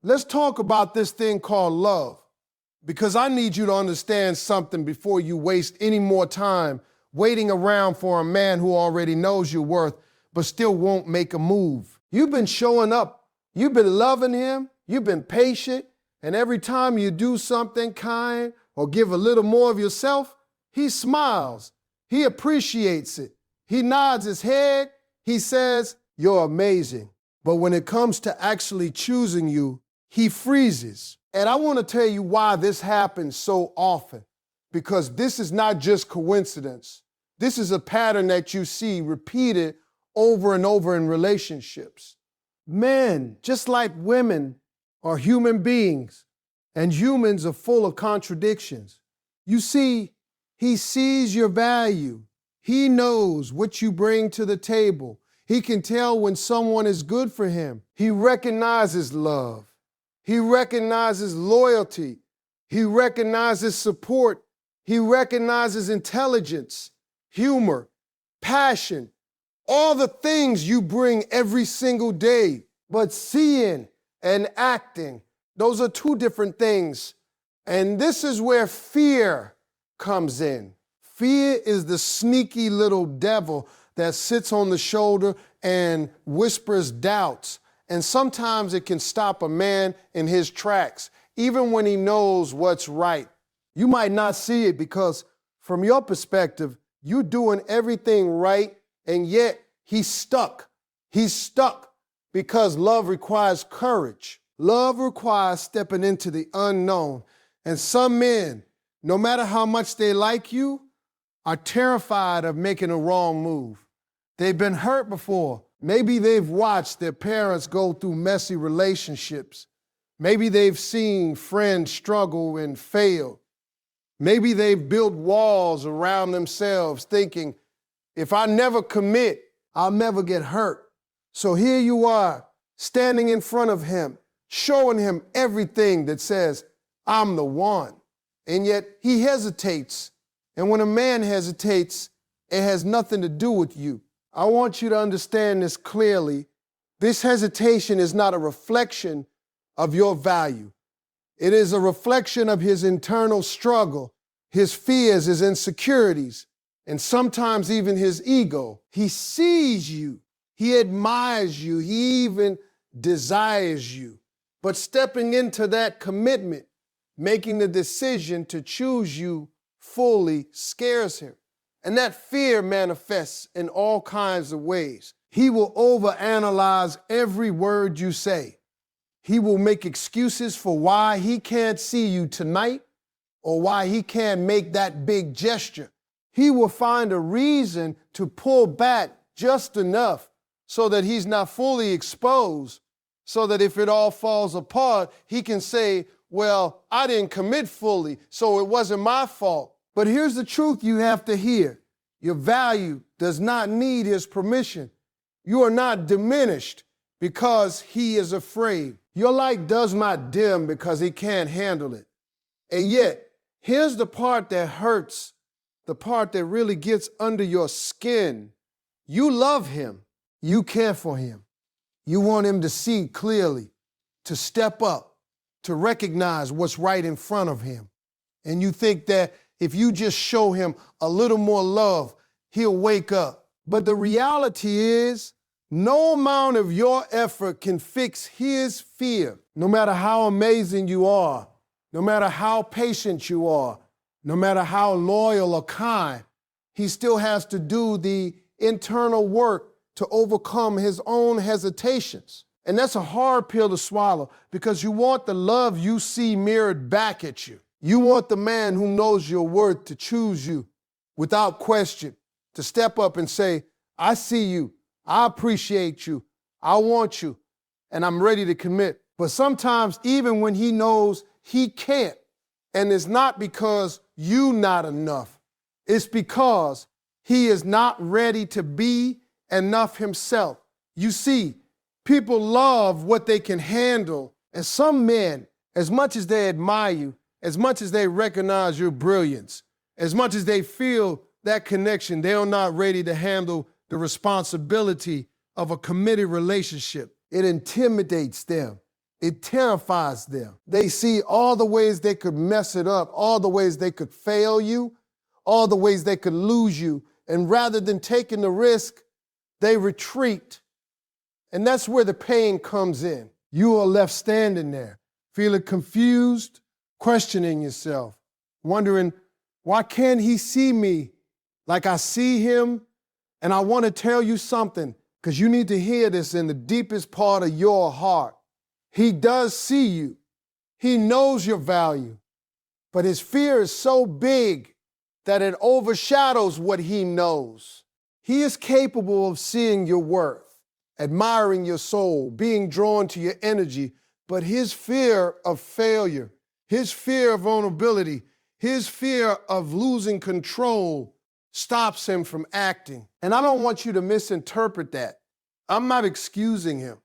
Let's talk about this thing called love, because I need you to understand something before you waste any more time waiting around for a man who already knows your worth but still won't make a move. You've been showing up. You've been loving him. You've been patient. And every time you do something kind or give a little more of yourself, he smiles. He appreciates it. He nods his head. He says, "You're amazing." But when it comes to actually choosing you, he freezes. And I want to tell you why this happens so often, because this is not just coincidence. This is a pattern that you see repeated over and over in relationships. Men, just like women, are human beings, and humans are full of contradictions. You see, he sees your value. He knows what you bring to the table. He can tell when someone is good for him. He recognizes love. He recognizes loyalty. He recognizes support. He recognizes intelligence, humor, passion, all the things you bring every single day. But seeing and acting, those are two different things. And this is where fear comes in. Fear is the sneaky little devil that sits on the shoulder and whispers doubts. And sometimes it can stop a man in his tracks, even when he knows what's right. You might not see it because from your perspective, you're doing everything right, and yet he's stuck. He's stuck because love requires courage. Love requires stepping into the unknown. And some men, no matter how much they like you, are terrified of making a wrong move. They've been hurt before. Maybe they've watched their parents go through messy relationships. Maybe they've seen friends struggle and fail. Maybe they've built walls around themselves thinking, if I never commit, I'll never get hurt. So here you are, standing in front of him, showing him everything that says, I'm the one. And yet he hesitates. And when a man hesitates, it has nothing to do with you. I want you to understand this clearly. This hesitation is not a reflection of your value. It is a reflection of his internal struggle, his fears, his insecurities, and sometimes even his ego. He sees you. He admires you. He even desires you. But stepping into that commitment, making the decision to choose you fully, scares him. And that fear manifests in all kinds of ways. He will overanalyze every word you say. He will make excuses for why he can't see you tonight or why he can't make that big gesture. He will find a reason to pull back just enough so that he's not fully exposed, so that if it all falls apart, he can say, well, I didn't commit fully, so it wasn't my fault. But here's the truth you have to hear. Your value does not need his permission. You are not diminished because he is afraid. Your light does not dim because he can't handle it. And yet, here's the part that hurts, the part that really gets under your skin. You love him. You care for him. You want him to see clearly, to step up, to recognize what's right in front of him. And you think that if you just show him a little more love, he'll wake up. But the reality is, no amount of your effort can fix his fear. No matter how amazing you are, no matter how patient you are, no matter how loyal or kind, he still has to do the internal work to overcome his own hesitations. And that's a hard pill to swallow because you want the love you see mirrored back at you. You want the man who knows your worth to choose you without question, to step up and say, I see you, I appreciate you, I want you, and I'm ready to commit. But sometimes even when he knows he can't, and it's not because you not enough, it's because he is not ready to be enough himself. You see, people love what they can handle, and some men, as much as they admire you, as much as they recognize your brilliance, as much as they feel that connection, they are not ready to handle the responsibility of a committed relationship. It intimidates them. It terrifies them. They see all the ways they could mess it up, all the ways they could fail you, all the ways they could lose you. And rather than taking the risk, they retreat. And that's where the pain comes in. You are left standing there, feeling confused, questioning yourself, wondering, why can't he see me like I see him? And I want to tell you something, because you need to hear this in the deepest part of your heart. He does see you. He knows your value. But his fear is so big that it overshadows what he knows. He is capable of seeing your worth, admiring your soul, being drawn to your energy. But his fear of failure, his fear of vulnerability, his fear of losing control stops him from acting. And I don't want you to misinterpret that. I'm not excusing him.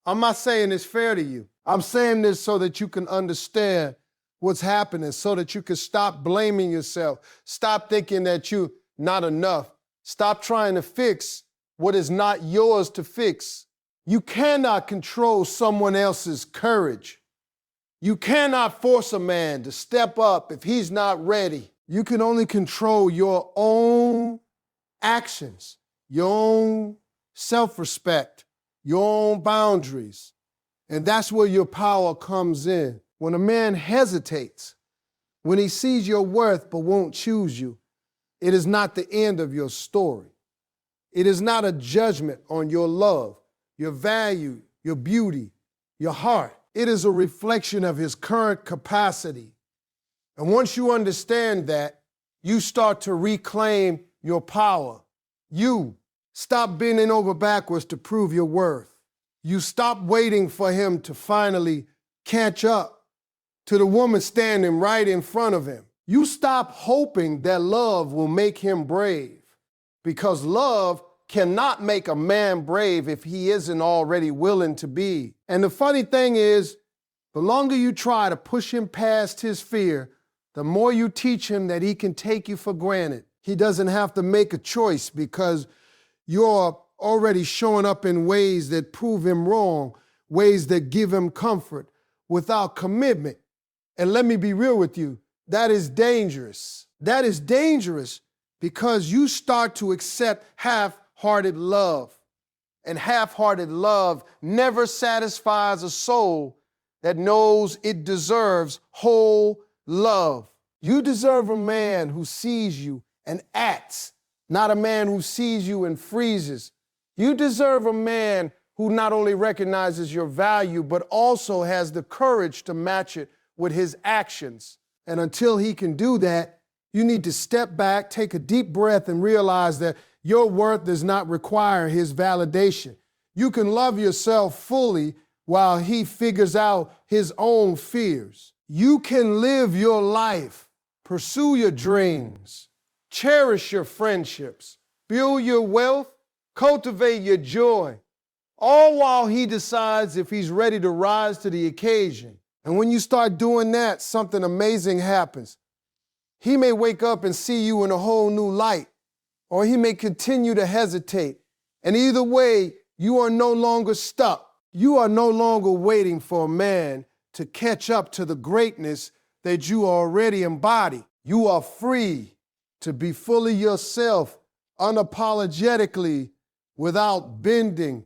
I'm not saying it's fair to you. I'm saying this so that you can understand what's happening, so that you can stop blaming yourself. Stop thinking that you're not enough. Stop trying to fix what is not yours to fix. You cannot control someone else's courage. You cannot force a man to step up if he's not ready. You can only control your own actions, your own self-respect, your own boundaries. And that's where your power comes in. When a man hesitates, when he sees your worth but won't choose you, it is not the end of your story. It is not a judgment on your love, your value, your beauty, your heart. It is a reflection of his current capacity. And once you understand that, you start to reclaim your power. You stop bending over backwards to prove your worth. You stop waiting for him to finally catch up to the woman standing right in front of him. You stop hoping that love will make him brave, because love cannot make a man brave if he isn't already willing to be. And the funny thing is, the longer you try to push him past his fear, the more you teach him that he can take you for granted. He doesn't have to make a choice because you're already showing up in ways that prove him wrong, ways that give him comfort without commitment. And let me be real with you, that is dangerous. That is dangerous because you start to accept half-hearted love. And half-hearted love never satisfies a soul that knows it deserves whole love. You deserve a man who sees you and acts, not a man who sees you and freezes. You deserve a man who not only recognizes your value, but also has the courage to match it with his actions. And until he can do that, you need to step back, take a deep breath, and realize that your worth does not require his validation. You can love yourself fully while he figures out his own fears. You can live your life, pursue your dreams, cherish your friendships, build your wealth, cultivate your joy, all while he decides if he's ready to rise to the occasion. And when you start doing that, something amazing happens. He may wake up and see you in a whole new light, or he may continue to hesitate. And either way, you are no longer stuck. You are no longer waiting for a man to catch up to the greatness that you already embody. You are free to be fully yourself, unapologetically, without bending,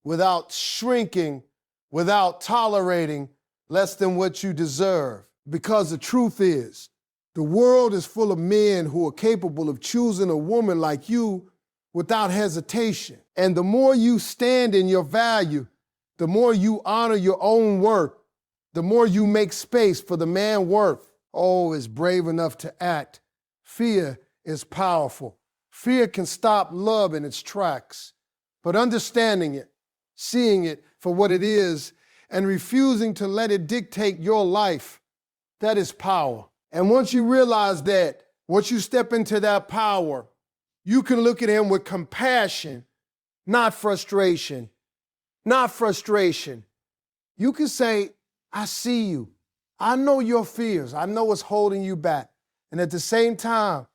without shrinking, without tolerating less than what you deserve. Because the truth is, the world is full of men who are capable of choosing a woman like you without hesitation. And the more you stand in your value, the more you honor your own worth, the more you make space for the man worth. Oh, is brave enough to act. Fear is powerful. Fear can stop love in its tracks. But understanding it, seeing it for what it is, and refusing to let it dictate your life, that is power. And once you realize that, once you step into that power, you can look at him with compassion, not frustration. Not frustration. You can say, I see you. I know your fears. I know what's holding you back. And at the same time,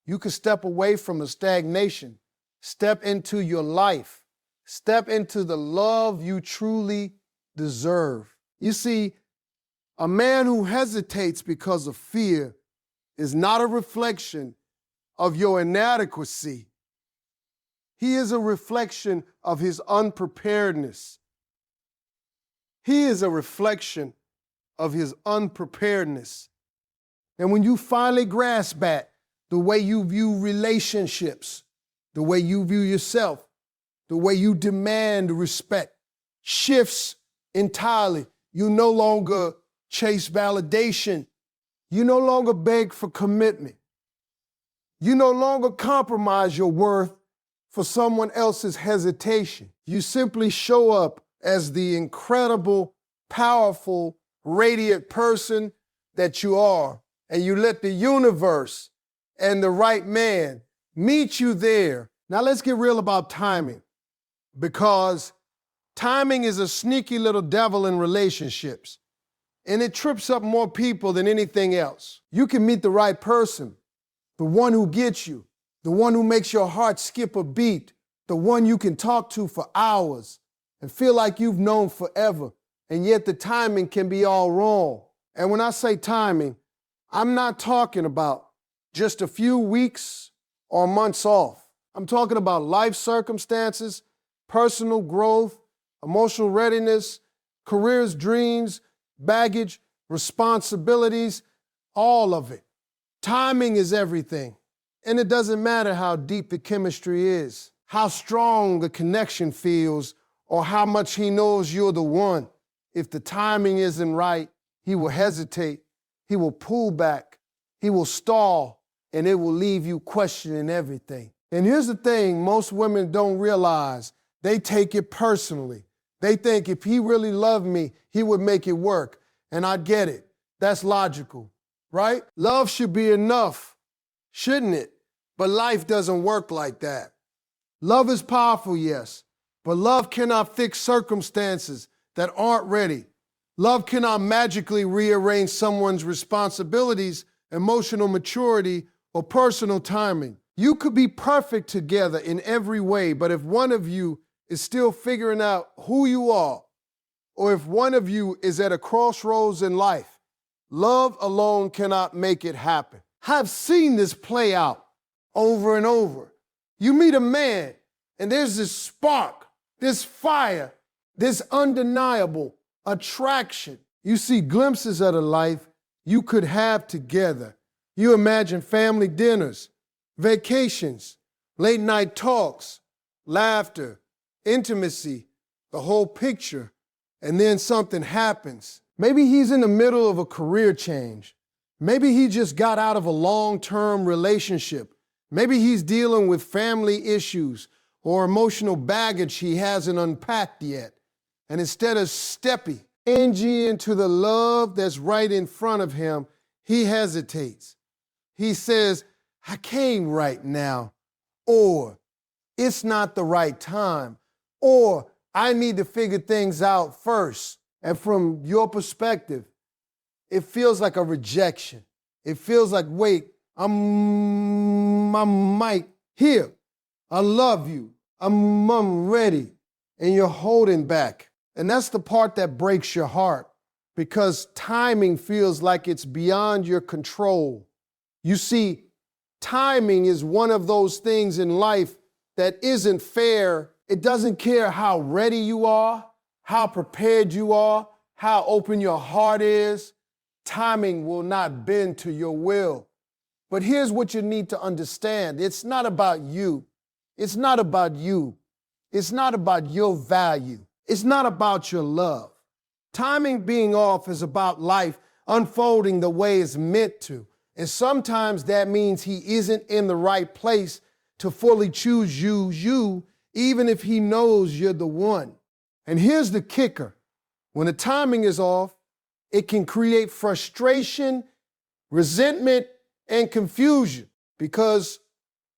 you can step away from the stagnation, step into your life, step into the love you truly deserve. You see, a man who hesitates because of fear is not a reflection of your inadequacy. He is a reflection of his unpreparedness. He is a reflection of his unpreparedness. And when you finally grasp that, the way you view relationships, the way you view yourself, the way you demand respect shifts entirely. You no longer chase validation. You no longer beg for commitment. You no longer compromise your worth for someone else's hesitation. You simply show up as the incredible, powerful, radiant person that you are, and you let the universe and the right man meet you there. Now let's get real about timing, because timing is a sneaky little devil in relationships, and it trips up more people than anything else. You can meet the right person, the one who gets you, the one who makes your heart skip a beat, the one you can talk to for hours and feel like you've known forever, and yet the timing can be all wrong. And when I say timing, I'm not talking about just a few weeks or months off. I'm talking about life circumstances, personal growth, emotional readiness, careers, dreams, baggage, responsibilities, all of it. Timing is everything. And it doesn't matter how deep the chemistry is, how strong the connection feels, or how much he knows you're the one. If the timing isn't right, he will hesitate, he will pull back, he will stall, and it will leave you questioning everything. And here's the thing most women don't realize. They take it personally. They think if he really loved me, he would make it work. And I get it. That's logical, right? Love should be enough, shouldn't it? But life doesn't work like that. Love is powerful, yes, but love cannot fix circumstances that aren't ready. Love cannot magically rearrange someone's responsibilities, emotional maturity, or personal timing. You could be perfect together in every way, but if one of you is still figuring out who you are, or if one of you is at a crossroads in life, love alone cannot make it happen. I've seen this play out over and over. You meet a man, and there's this spark, this fire, this undeniable attraction. You see glimpses of the life you could have together. You imagine family dinners, vacations, late night talks, laughter, intimacy, the whole picture, and then something happens. Maybe he's in the middle of a career change. Maybe he just got out of a long-term relationship. Maybe he's dealing with family issues or emotional baggage he hasn't unpacked yet. And instead of stepping into the love that's right in front of him, he hesitates. He says, I came right now, or it's not the right time, or I need to figure things out first. And from your perspective, it feels like a rejection. It feels like, wait, I'm here. I love you. I'm ready. And you're holding back. And that's the part that breaks your heart, because timing feels like it's beyond your control. You see, timing is one of those things in life that isn't fair. It doesn't care how ready you are, how prepared you are, how open your heart is. Timing will not bend to your will. But here's what you need to understand. It's not about you. It's not about you. It's not about your value. It's not about your love. Timing being off is about life unfolding the way it's meant to. And sometimes that means he isn't in the right place to fully choose you, even if he knows you're the one. And here's the kicker. When the timing is off, it can create frustration, resentment, and confusion, because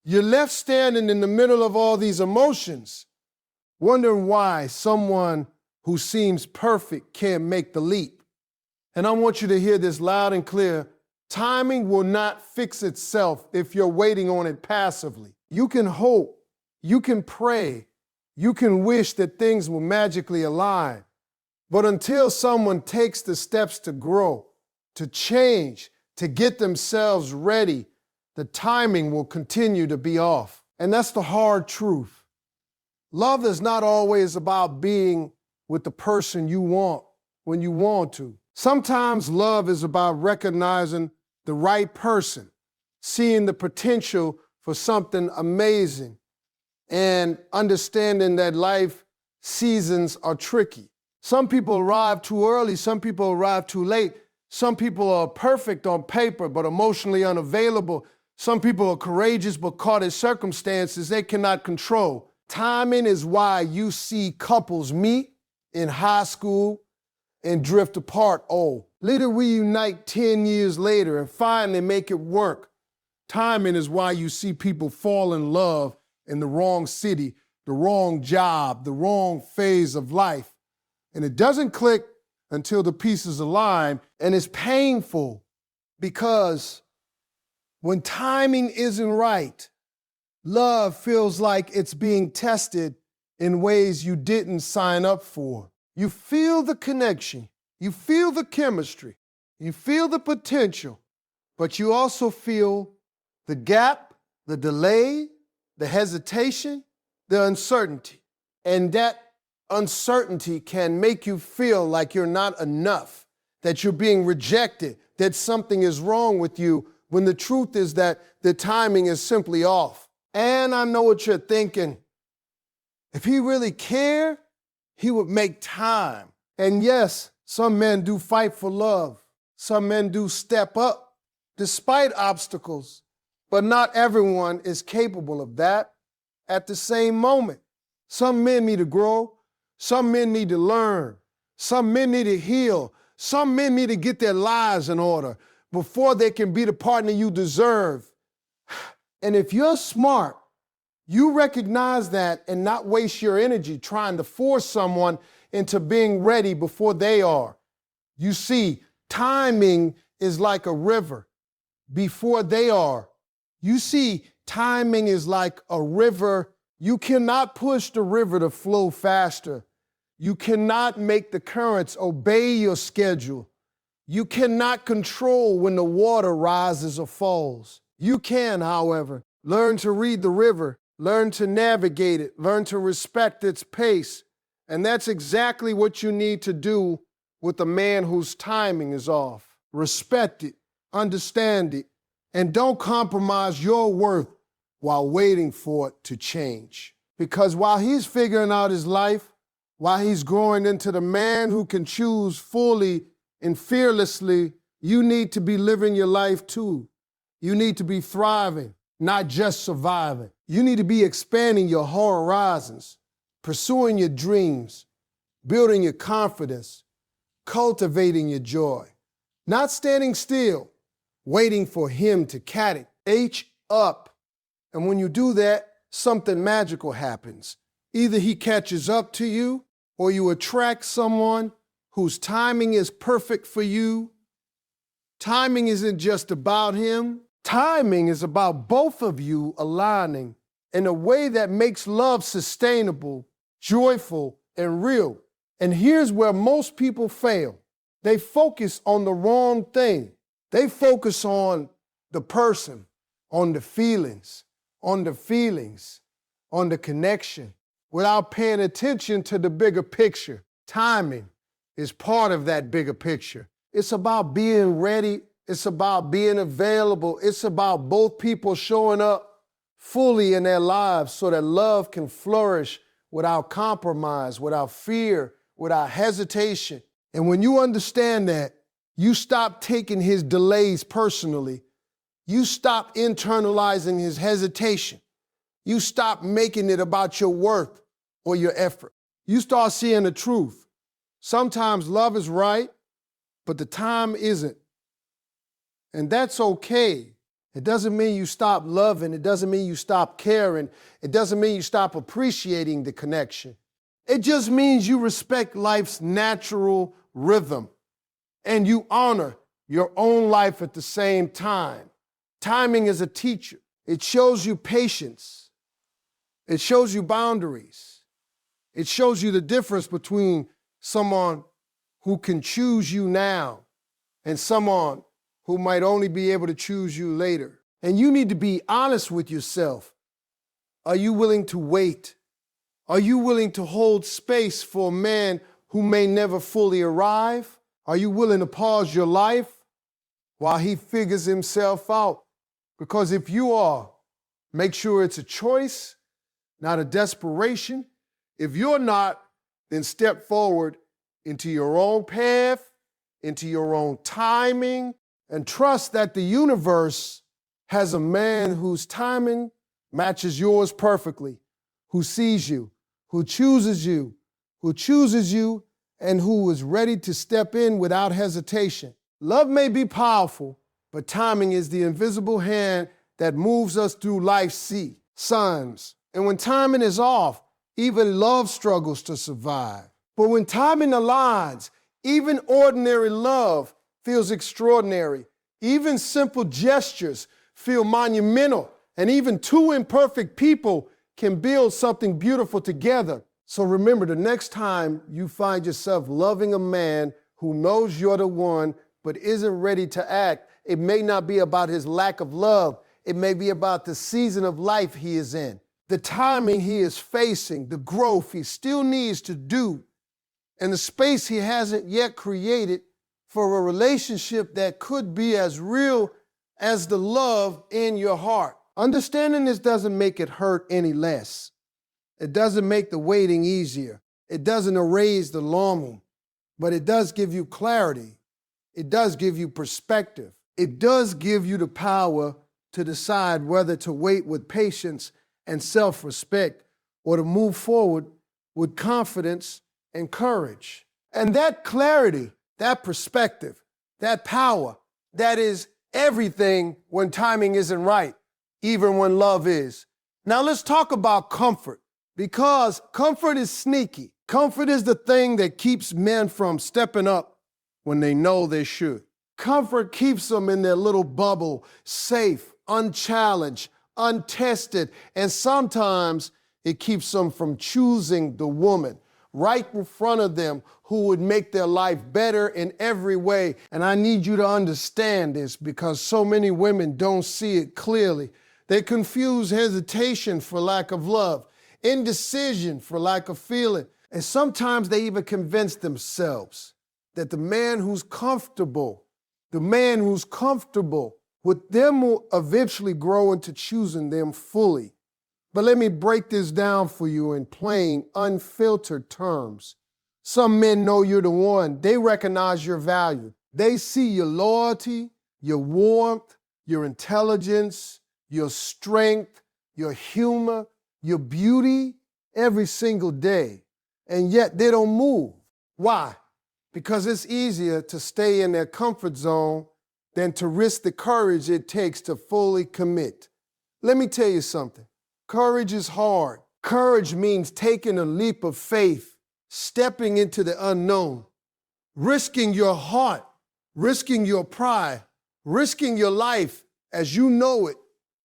you're left standing in the middle of all these emotions, wondering why someone who seems perfect can't make the leap. And I want you to hear this loud and clear. Timing will not fix itself if you're waiting on it passively. You can hope, you can pray, you can wish that things will magically align, But until someone takes the steps to grow, to change, to get themselves ready, the timing will continue to be off. And that's the hard truth. Love is not always about being with the person you want when you want to. Sometimes love is about recognizing the right person, seeing the potential for something amazing, and understanding that life seasons are tricky. Some people arrive too early, some people arrive too late. Some people are perfect on paper but emotionally unavailable. Some people are courageous but caught in circumstances they cannot control. Timing is why you see couples meet in high school and drift apart later reunite 10 years later and finally make it work. Timing is why you see people fall in love in the wrong city, the wrong job, the wrong phase of life. And it doesn't click until the pieces align, and it's painful because when timing isn't right, love feels like it's being tested in ways you didn't sign up for. You feel the connection, you feel the chemistry, you feel the potential, but you also feel the gap, the delay, the hesitation, the uncertainty. And that uncertainty can make you feel like you're not enough, that you're being rejected, that something is wrong with you, when the truth is that the timing is simply off. And I know what you're thinking. If he really cared, he would make time. And yes, some men do fight for love. Some men do step up despite obstacles, but not everyone is capable of that at the same moment. Some men need to grow. Some men need to learn. Some men need to heal. Some men need to get their lives in order before they can be the partner you deserve. And if you're smart, you recognize that and not waste your energy trying to force someone into being ready before they are. You see, timing is like a river before they are. You see, timing is like a river. You cannot push the river to flow faster. You cannot make the currents obey your schedule. You cannot control when the water rises or falls. You can, however, learn to read the river, learn to navigate it, learn to respect its pace. And that's exactly what you need to do with a man whose timing is off. Respect it, understand it, and don't compromise your worth while waiting for it to change. Because while he's figuring out his life, while he's growing into the man who can choose fully and fearlessly, you need to be living your life too. You need to be thriving, not just surviving. You need to be expanding your horizons, pursuing your dreams, building your confidence, cultivating your joy. Not standing still, waiting for him to catch up. And when you do that, something magical happens. Either he catches up to you, or you attract someone whose timing is perfect for you. Timing isn't just about him. Timing is about both of you aligning in a way that makes love sustainable, joyful, and real. And here's where most people fail. They focus on the wrong thing. They focus on the person, on the feelings, on the connection, without paying attention to the bigger picture. Timing is part of that bigger picture. It's about being ready. It's about being available. It's about both people showing up fully in their lives so that love can flourish without compromise, without fear, without hesitation. And when you understand that, you stop taking his delays personally. You stop internalizing his hesitation. You stop making it about your worth or your effort. You start seeing the truth. Sometimes love is right, but the time isn't. And that's okay. It doesn't mean you stop loving. It doesn't mean you stop caring. It doesn't mean you stop appreciating the connection. It just means you respect life's natural rhythm and you honor your own life at the same time. Timing is a teacher. It shows you patience. It shows you boundaries. It shows you the difference between someone who can choose you now and someone who might only be able to choose you later. And you need to be honest with yourself. Are you willing to wait? Are you willing to hold space for a man who may never fully arrive? Are you willing to pause your life while he figures himself out? Because if you are, make sure it's a choice, not a desperation. If you're not, then step forward into your own path, into your own timing, and trust that the universe has a man whose timing matches yours perfectly, who sees you, who chooses you, and who is ready to step in without hesitation. Love may be powerful, but timing is the invisible hand that moves us through life's sea, signs. And when timing is off, even love struggles to survive. But when timing aligns, even ordinary love feels extraordinary. Even simple gestures feel monumental. And even two imperfect people can build something beautiful together. So remember, the next time you find yourself loving a man who knows you're the one but isn't ready to act, it may not be about his lack of love. It may be about the season of life he is in, the timing he is facing, the growth he still needs to do, and the space he hasn't yet created for a relationship that could be as real as the love in your heart. Understanding this doesn't make it hurt any less. It doesn't make the waiting easier. It doesn't erase the longing, but it does give you clarity. It does give you perspective. It does give you the power to decide whether to wait with patience and self-respect or to move forward with confidence and courage. And that clarity, that perspective, that power, that is everything when timing isn't right, even when love is. Now let's talk about comfort, because comfort is sneaky. Comfort is the thing that keeps men from stepping up when they know they should. Comfort keeps them in their little bubble, safe, unchallenged, untested, and sometimes it keeps them from choosing the woman right in front of them who would make their life better in every way. And I need you to understand this because so many women don't see it clearly. They confuse hesitation for lack of love, indecision for lack of feeling, and sometimes they even convince themselves that the man who's comfortable with them will eventually grow into choosing them fully. But let me break this down for you in plain, unfiltered terms. Some men know you're the one. They recognize your value. They see your loyalty, your warmth, your intelligence, your strength, your humor, your beauty every single day. And yet they don't move. Why? Because it's easier to stay in their comfort zone than to risk the courage it takes to fully commit. Let me tell you something. Courage is hard. Courage means taking a leap of faith, stepping into the unknown, risking your heart, risking your pride, risking your life as you know it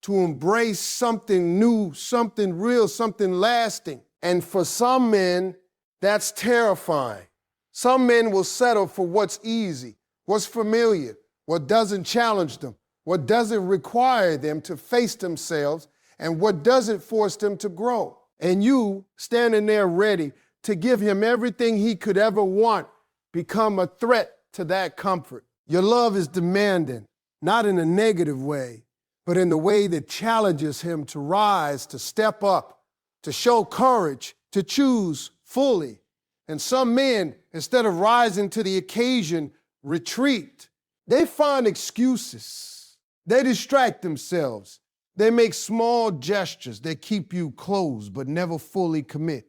to embrace something new, something real, something lasting. And for some men, that's terrifying. Some men will settle for what's easy, what's familiar, what doesn't challenge them, what doesn't require them to face themselves, and what doesn't force them to grow. And you, standing there ready to give him everything he could ever want, become a threat to that comfort. Your love is demanding, not in a negative way, but in the way that challenges him to rise, to step up, to show courage, to choose fully. And some men, instead of rising to the occasion, retreat. They find excuses. They distract themselves. They make small gestures that keep you close but never fully commit.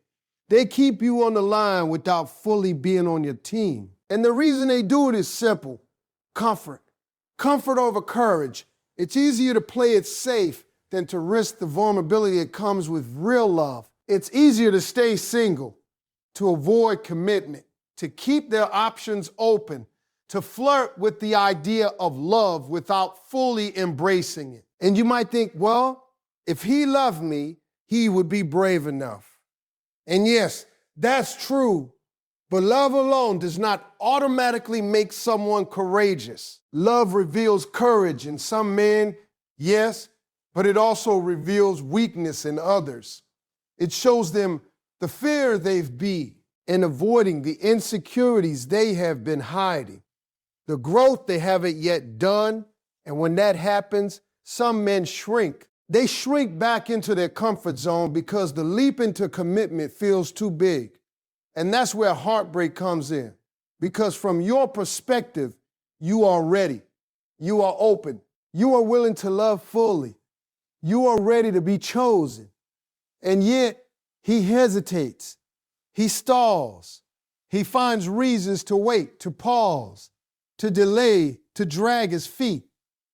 They keep you on the line without fully being on your team. And the reason they do it is simple. Comfort. Comfort over courage. It's easier to play it safe than to risk the vulnerability that comes with real love. It's easier to stay single, to avoid commitment, to keep their options open, to flirt with the idea of love without fully embracing it. And you might think, well, if he loved me, he would be brave enough. And yes, that's true. But love alone does not automatically make someone courageous. Love reveals courage in some men, yes, but it also reveals weakness in others. It shows them the fear they've been in avoiding, the insecurities they have been hiding, the growth they haven't yet done. And when that happens, some men shrink. They shrink back into their comfort zone because the leap into commitment feels too big. And that's where heartbreak comes in. Because from your perspective, you are ready. You are open. You are willing to love fully. You are ready to be chosen. And yet, he hesitates. He stalls. He finds reasons to wait, to pause, to delay, to drag his feet.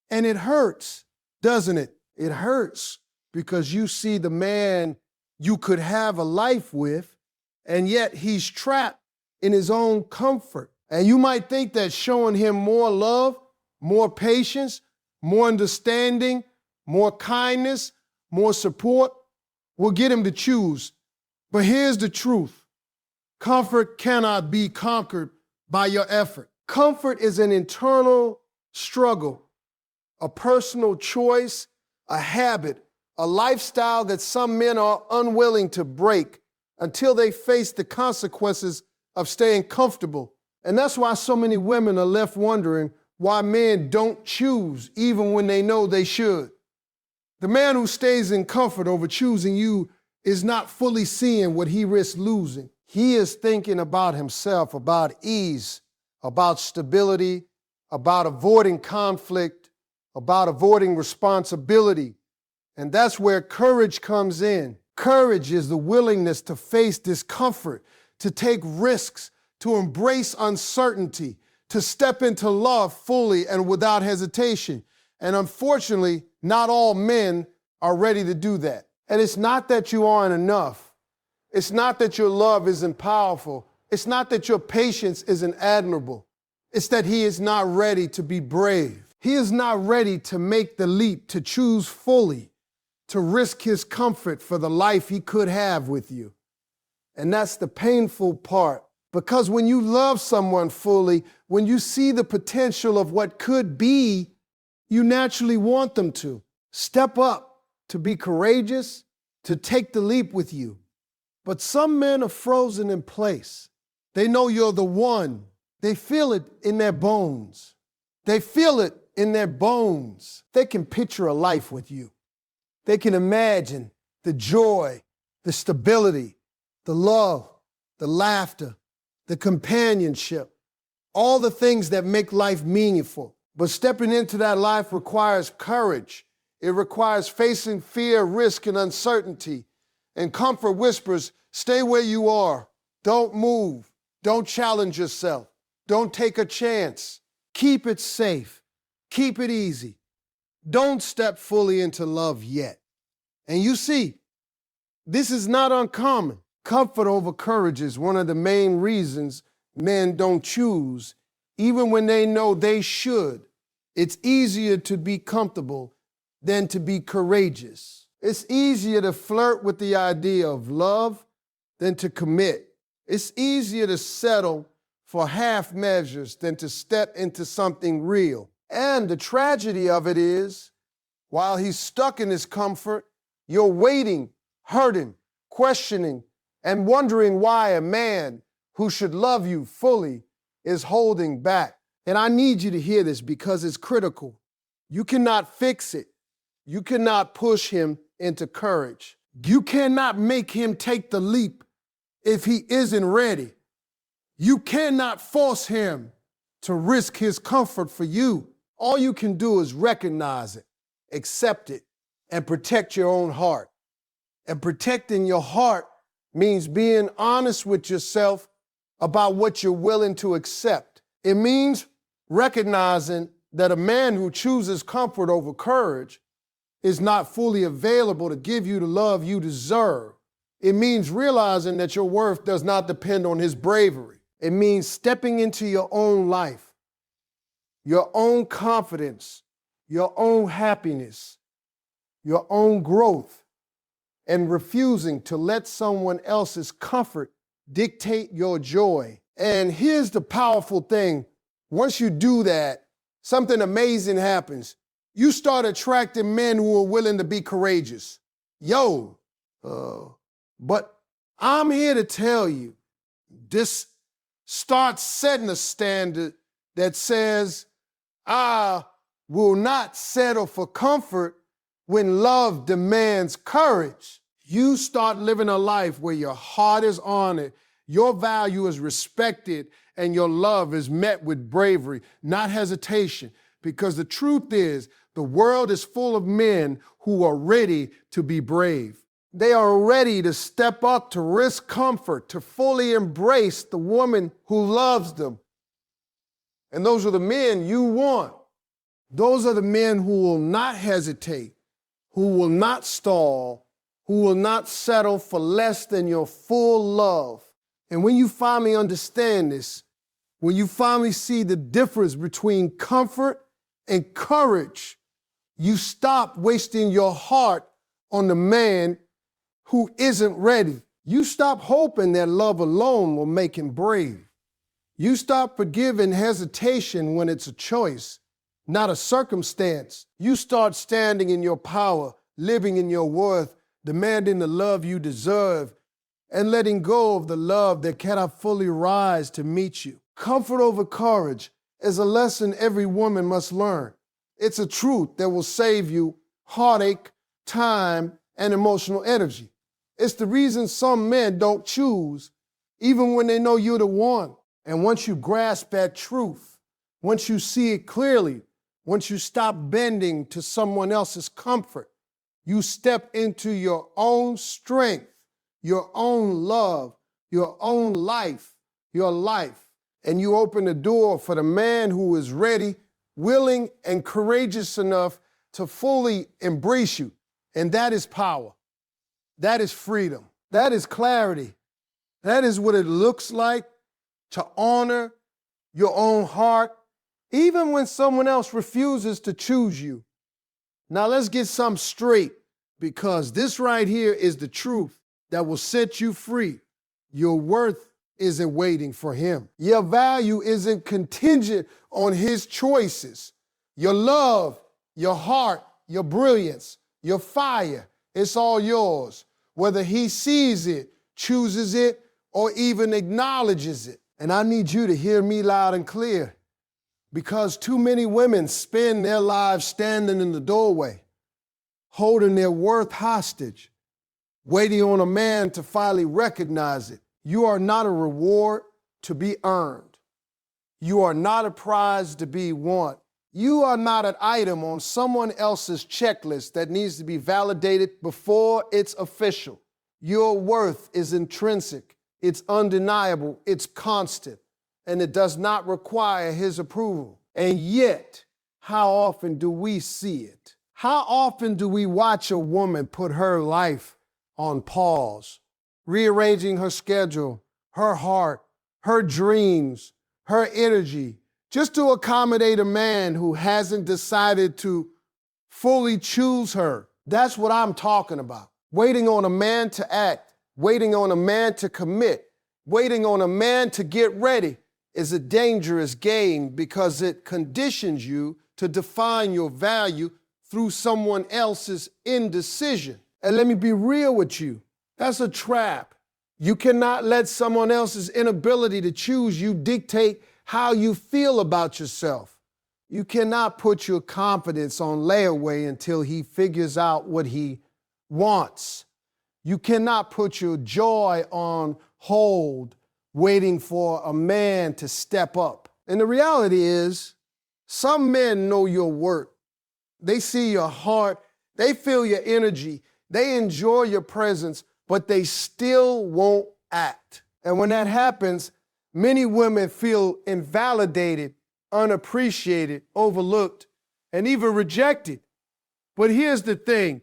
And it hurts, doesn't it? It hurts because you see the man you could have a life with, and yet he's trapped in his own comfort. And you might think that showing him more love, more patience, more understanding, more kindness, more support will get him to choose. But here's the truth. Comfort cannot be conquered by your effort. Comfort is an internal struggle, a personal choice, a habit, a lifestyle that some men are unwilling to break until they face the consequences of staying comfortable. And that's why so many women are left wondering why men don't choose even when they know they should. The man who stays in comfort over choosing you is not fully seeing what he risks losing. He is thinking about himself, about ease, about stability, about avoiding conflict, about avoiding responsibility. And that's where courage comes in. Courage is the willingness to face discomfort, to take risks, to embrace uncertainty, to step into love fully and without hesitation. And unfortunately, not all men are ready to do that. And it's not that you aren't enough. It's not that your love isn't powerful. It's not that your patience isn't admirable. It's that he is not ready to be brave. He is not ready to make the leap, to choose fully, to risk his comfort for the life he could have with you. And that's the painful part. Because when you love someone fully, when you see the potential of what could be, you naturally want them to step up, to be courageous, to take the leap with you. But some men are frozen in place. They know you're the one. They feel it in their bones. They feel it in their bones. They can picture a life with you. They can imagine the joy, the stability, the love, the laughter, the companionship, all the things that make life meaningful. But stepping into that life requires courage. It requires facing fear, risk, and uncertainty. And comfort whispers, stay where you are. Don't move. Don't challenge yourself. Don't take a chance. Keep it safe. Keep it easy. Don't step fully into love yet. And you see, this is not uncommon. Comfort over courage is one of the main reasons men don't choose, even when they know they should. It's easier to be comfortable than to be courageous. It's easier to flirt with the idea of love than to commit. It's easier to settle for half measures than to step into something real. And the tragedy of it is, while he's stuck in his comfort, you're waiting, hurting, questioning, and wondering why a man who should love you fully is holding back. And I need you to hear this because it's critical. You cannot fix it. You cannot push him into courage. You cannot make him take the leap if he isn't ready. You cannot force him to risk his comfort for you. All you can do is recognize it, accept it, and protect your own heart. And protecting your heart means being honest with yourself about what you're willing to accept. It means recognizing that a man who chooses comfort over courage is not fully available to give you the love you deserve. It means realizing that your worth does not depend on his bravery. It means stepping into your own life, your own confidence, your own happiness, your own growth, and refusing to let someone else's comfort dictate your joy. And here's the powerful thing. Once you do that, something amazing happens. You start attracting men who are willing to be courageous. But I'm here to tell you, this starts setting a standard that says, I will not settle for comfort when love demands courage. You start living a life where your heart is honored, your value is respected, and your love is met with bravery, not hesitation. Because the truth is, the world is full of men who are ready to be brave. They are ready to step up, to risk comfort, to fully embrace the woman who loves them. And those are the men you want. Those are the men who will not hesitate, who will not stall, who will not settle for less than your full love. And when you finally understand this, when you finally see the difference between comfort and courage, you stop wasting your heart on the man who isn't ready. You stop hoping that love alone will make him brave. You stop forgiving hesitation when it's a choice, not a circumstance. You start standing in your power, living in your worth, demanding the love you deserve, and letting go of the love that cannot fully rise to meet you. Comfort over courage is a lesson every woman must learn. It's a truth that will save you heartache, time, and emotional energy. It's the reason some men don't choose, even when they know you're the one. And once you grasp that truth, once you see it clearly, once you stop bending to someone else's comfort, you step into your own strength, your own love, your own life, your life. And you open the door for the man who is ready, willing, and courageous enough to fully embrace you. And that is power. That is freedom. That is clarity. That is what it looks like to honor your own heart, even when someone else refuses to choose you. Now let's get something straight, because this right here is the truth that will set you free. Your worth isn't waiting for him. Your value isn't contingent on his choices. Your love, your heart, your brilliance, your fire, it's all yours, whether he sees it, chooses it, or even acknowledges it. And I need you to hear me loud and clear, because too many women spend their lives standing in the doorway, holding their worth hostage, waiting on a man to finally recognize it. You are not a reward to be earned. You are not a prize to be won. You are not an item on someone else's checklist that needs to be validated before it's official. Your worth is intrinsic, it's undeniable, it's constant, and it does not require his approval. And yet, how often do we see it? How often do we watch a woman put her life on pause, rearranging her schedule, her heart, her dreams, her energy, just to accommodate a man who hasn't decided to fully choose her? That's what I'm talking about. Waiting on a man to act, waiting on a man to commit, waiting on a man to get ready is a dangerous game, because it conditions you to define your value through someone else's indecision. And let me be real with you, that's a trap. You cannot let someone else's inability to choose you dictate how you feel about yourself. You cannot put your confidence on layaway until he figures out what he wants. You cannot put your joy on hold, waiting for a man to step up. And the reality is, some men know your worth. They see your heart, they feel your energy, they enjoy your presence, but they still won't act. And when that happens, many women feel invalidated, unappreciated, overlooked, and even rejected. But here's the thing,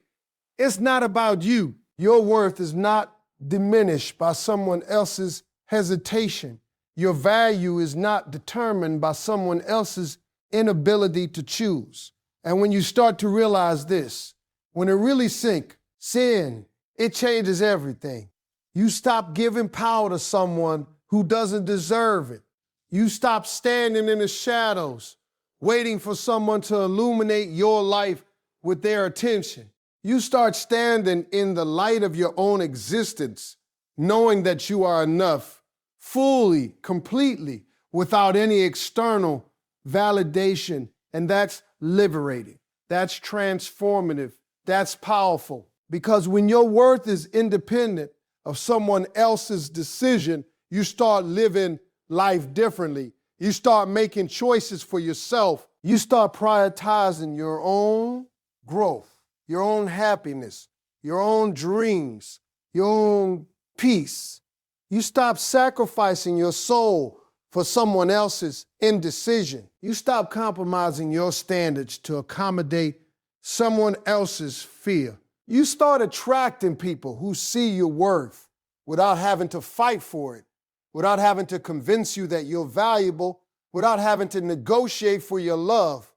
it's not about you. Your worth is not diminished by someone else's hesitation. Your value is not determined by someone else's inability to choose. And when you start to realize this, when it really sinks in, it changes everything. You stop giving power to someone who doesn't deserve it. You stop standing in the shadows, waiting for someone to illuminate your life with their attention. You start standing in the light of your own existence, knowing that you are enough, fully, completely, without any external validation. And that's liberating. That's transformative. That's powerful. Because when your worth is independent of someone else's decision, you start living life differently. You start making choices for yourself. You start prioritizing your own growth, your own happiness, your own dreams, your own peace. You stop sacrificing your soul for someone else's indecision. You stop compromising your standards to accommodate someone else's fear. You start attracting people who see your worth without having to fight for it, without having to convince you that you're valuable, without having to negotiate for your love,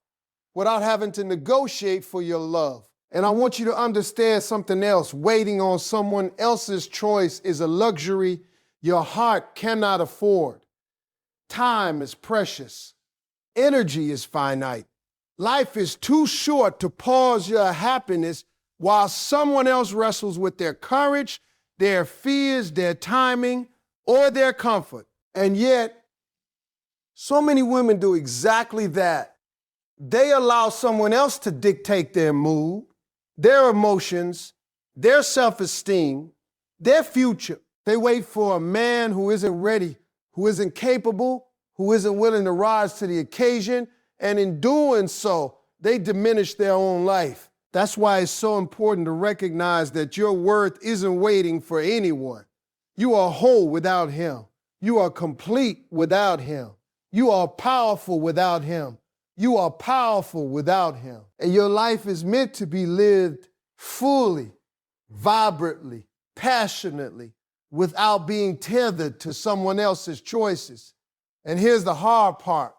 without having to negotiate for your love. And I want you to understand something else. Waiting on someone else's choice is a luxury your heart cannot afford. Time is precious. Energy is finite. Life is too short to pause your happiness while someone else wrestles with their courage, their fears, their timing, or their comfort. And yet, so many women do exactly that. They allow someone else to dictate their mood, their emotions, their self-esteem, their future. They wait for a man who isn't ready, who isn't capable, who isn't willing to rise to the occasion, and in doing so, they diminish their own life. That's why it's so important to recognize that your worth isn't waiting for anyone. You are whole without him. You are complete without him. You are powerful without him. You are powerful without him. And your life is meant to be lived fully, vibrantly, passionately, without being tethered to someone else's choices. And here's the hard part.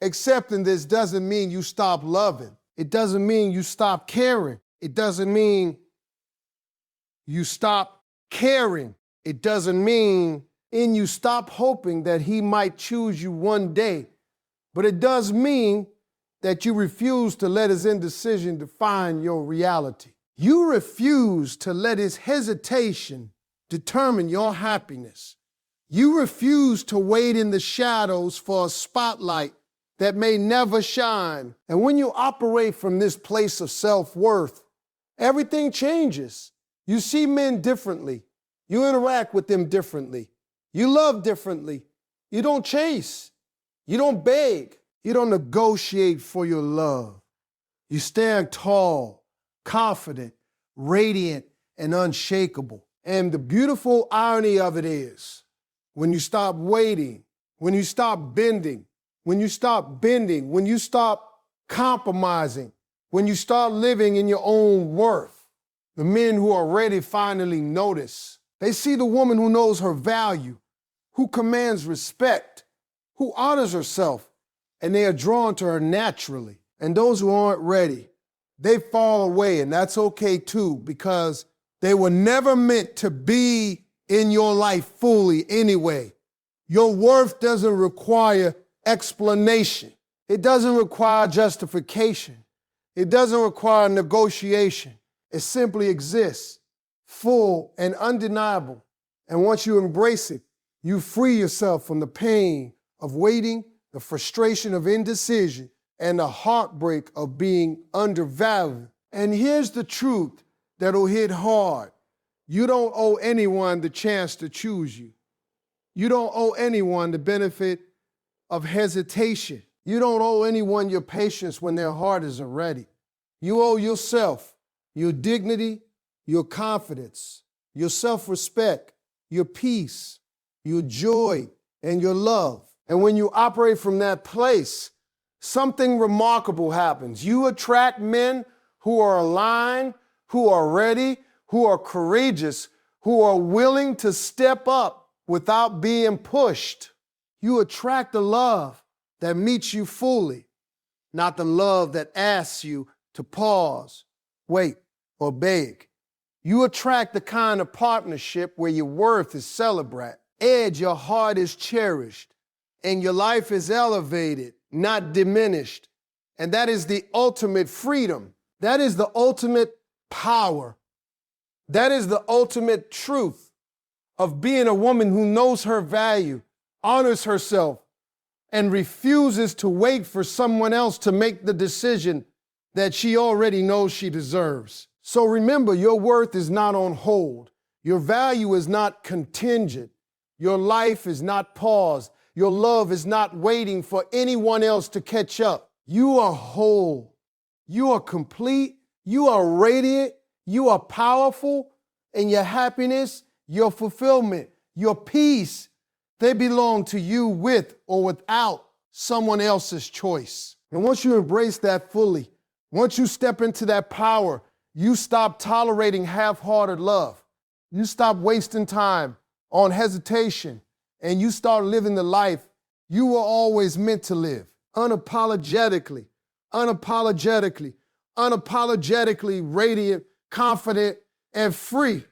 Accepting this doesn't mean you stop loving. It doesn't mean you stop caring. It doesn't mean you stop caring. It doesn't mean you stop hoping that he might choose you one day. But it does mean that you refuse to let his indecision define your reality. You refuse to let his hesitation determine your happiness. You refuse to wait in the shadows for a spotlight that may never shine. And when you operate from this place of self-worth, everything changes. You see men differently. You interact with them differently. You love differently. You don't chase. You don't beg. You don't negotiate for your love. You stand tall, confident, radiant, and unshakable. And the beautiful irony of it is, when you stop waiting, when you stop bending, when you stop compromising, when you start living in your own worth, the men who are ready finally notice. They see the woman who knows her value, who commands respect, who honors herself, and they are drawn to her naturally. And those who aren't ready, they fall away, and that's okay too, because they were never meant to be in your life fully anyway. Your worth doesn't require explanation. It doesn't require justification. It doesn't require negotiation. It simply exists, full and undeniable. And once you embrace it, you free yourself from the pain of waiting, the frustration of indecision, and the heartbreak of being undervalued. And here's the truth that'll hit hard. You don't owe anyone the chance to choose you. You don't owe anyone the benefit of hesitation. You don't owe anyone your patience when their heart isn't ready. You owe yourself your dignity, your confidence, your self-respect, your peace, your joy, and your love. And when you operate from that place, something remarkable happens. You attract men who are aligned, who are ready, who are courageous, who are willing to step up without being pushed. You attract the love that meets you fully, not the love that asks you to pause, wait, or beg. You attract the kind of partnership where your worth is celebrated, edge, your heart is cherished, and your life is elevated, not diminished. And that is the ultimate freedom. That is the ultimate power. That is the ultimate truth of being a woman who knows her value, honors herself, and refuses to wait for someone else to make the decision that she already knows she deserves. So remember, your worth is not on hold. Your value is not contingent. Your life is not paused. Your love is not waiting for anyone else to catch up. You are whole. You are complete. You are radiant. You are powerful. And your happiness, your fulfillment, your peace, they belong to you with or without someone else's choice. And once you embrace that fully, once you step into that power, you stop tolerating half-hearted love. You stop wasting time on hesitation, and you start living the life you were always meant to live. Unapologetically, unapologetically, unapologetically radiant, confident, and free.